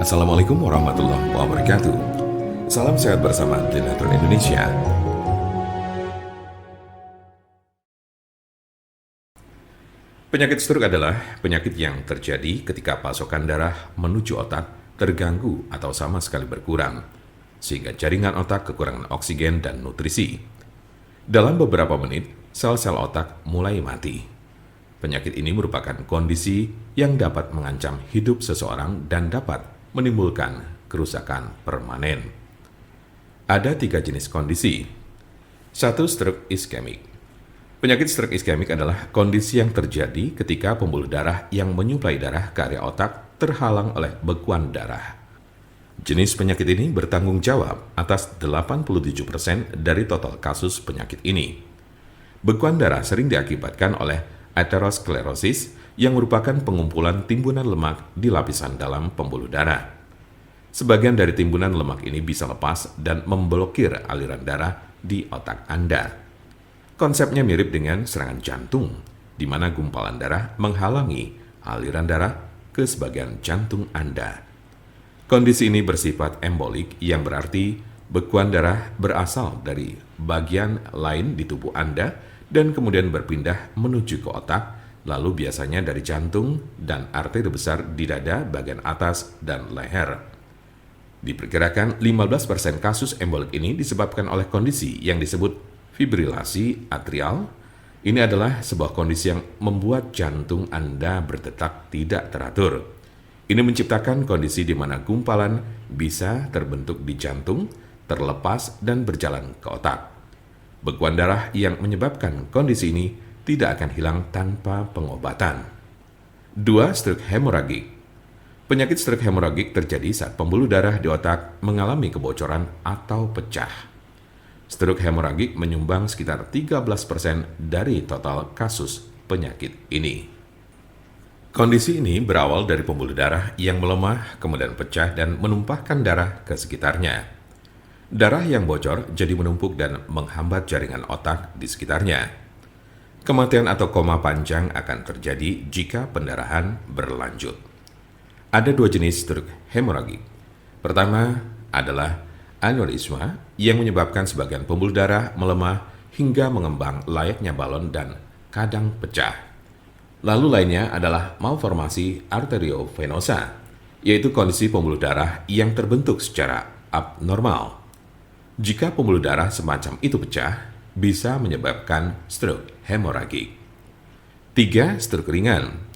Assalamualaikum warahmatullahi wabarakatuh. Salam sehat bersama Genetron Indonesia. Penyakit stroke adalah penyakit yang terjadi ketika pasokan darah menuju otak terganggu atau sama sekali berkurang, sehingga jaringan otak kekurangan oksigen dan nutrisi. Dalam beberapa menit, sel-sel otak mulai mati. Penyakit ini merupakan kondisi yang dapat mengancam hidup seseorang dan dapat menimbulkan kerusakan permanen. Ada 3 jenis kondisi. 1. Stroke iskemik. Penyakit stroke iskemik adalah kondisi yang terjadi ketika pembuluh darah yang menyuplai darah ke area otak terhalang oleh bekuan darah. Jenis penyakit ini bertanggung jawab atas 87% dari total kasus penyakit ini. Bekuan darah sering diakibatkan oleh aterosklerosis yang merupakan pengumpulan timbunan lemak di lapisan dalam pembuluh darah. Sebagian dari timbunan lemak ini bisa lepas dan memblokir aliran darah di otak Anda. Konsepnya mirip dengan serangan jantung, di mana gumpalan darah menghalangi aliran darah ke sebagian jantung Anda. Kondisi ini bersifat embolik, yang berarti bekuan darah berasal dari bagian lain di tubuh Anda dan kemudian berpindah menuju ke otak, lalu biasanya dari jantung dan arteri besar di dada bagian atas dan leher. Diperkirakan 15% kasus embolik ini disebabkan oleh kondisi yang disebut fibrilasi atrial. Ini adalah sebuah kondisi yang membuat jantung Anda berdetak tidak teratur. Ini menciptakan kondisi di mana gumpalan bisa terbentuk di jantung, terlepas dan berjalan ke otak. Bekuan darah yang menyebabkan kondisi ini tidak akan hilang tanpa pengobatan. 2. Stroke hemoragik. Penyakit stroke hemoragik terjadi saat pembuluh darah di otak mengalami kebocoran atau pecah. Stroke hemoragik menyumbang sekitar 13% dari total kasus penyakit ini. Kondisi ini berawal dari pembuluh darah yang melemah, kemudian pecah dan menumpahkan darah ke sekitarnya. Darah yang bocor jadi menumpuk dan menghambat jaringan otak di sekitarnya. Kematian atau koma panjang akan terjadi jika pendarahan berlanjut. Ada 2 jenis stroke hemoragik. Pertama adalah aneurisma yang menyebabkan sebagian pembuluh darah melemah hingga mengembang layaknya balon dan kadang pecah. Lalu lainnya adalah malformasi arteriovenosa, yaitu kondisi pembuluh darah yang terbentuk secara abnormal. Jika pembuluh darah semacam itu pecah, bisa menyebabkan stroke hemoragik. 3. Stroke ringan.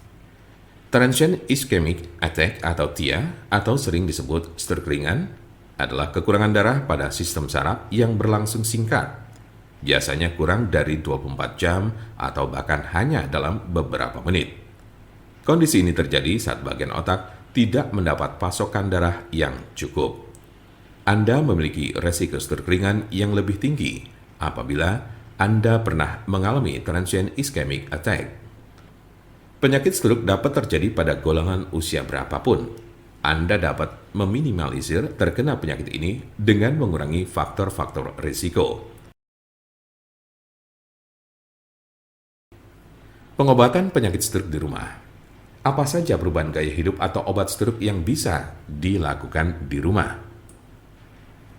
Transient ischemic attack atau TIA, atau sering disebut stroke ringan, adalah kekurangan darah pada sistem saraf yang berlangsung singkat, biasanya kurang dari 24 jam atau bahkan hanya dalam beberapa menit. Kondisi ini terjadi saat bagian otak tidak mendapat pasokan darah yang cukup. Anda memiliki resiko stroke ringan yang lebih tinggi apabila Anda pernah mengalami transient ischemic attack. Penyakit stroke dapat terjadi pada golongan usia berapapun. Anda dapat meminimalisir terkena penyakit ini dengan mengurangi faktor-faktor risiko. Pengobatan penyakit stroke di rumah. Apa saja perubahan gaya hidup atau obat stroke yang bisa dilakukan di rumah?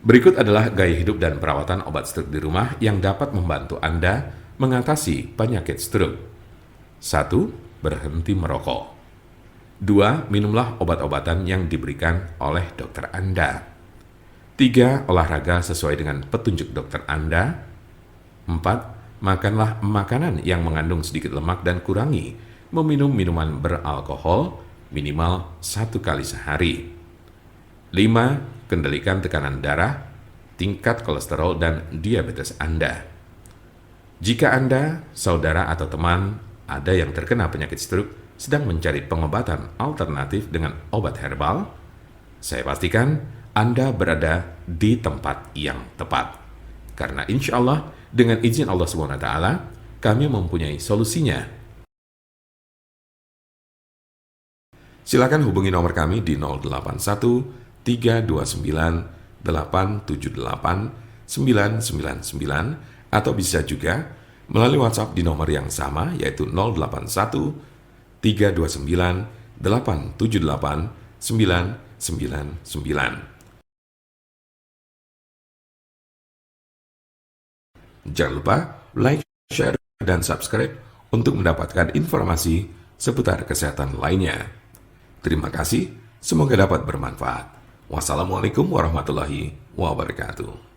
Berikut adalah gaya hidup dan perawatan obat stroke di rumah yang dapat membantu Anda mengatasi penyakit stroke. 1. Berhenti merokok. 2. Minumlah obat-obatan yang diberikan oleh dokter Anda. 3. Olahraga sesuai dengan petunjuk dokter Anda. 4. Makanlah makanan yang mengandung sedikit lemak dan kurangi meminum minuman beralkohol minimal 1 kali sehari. 5. Kendalikan tekanan darah, tingkat kolesterol, dan diabetes Anda. Jika Anda, saudara, atau teman ada yang terkena penyakit stroke sedang mencari pengobatan alternatif dengan obat herbal, saya pastikan Anda berada di tempat yang tepat. Karena insya Allah, dengan izin Allah SWT, kami mempunyai solusinya. Silakan hubungi nomor kami di 081 329 878 999 atau bisa juga melalui WhatsApp di nomor yang sama yaitu 081 329 878 999. Jangan lupa like, share, dan subscribe untuk mendapatkan informasi seputar kesehatan lainnya. Terima kasih, semoga dapat bermanfaat. Wassalamualaikum warahmatullahi wabarakatuh.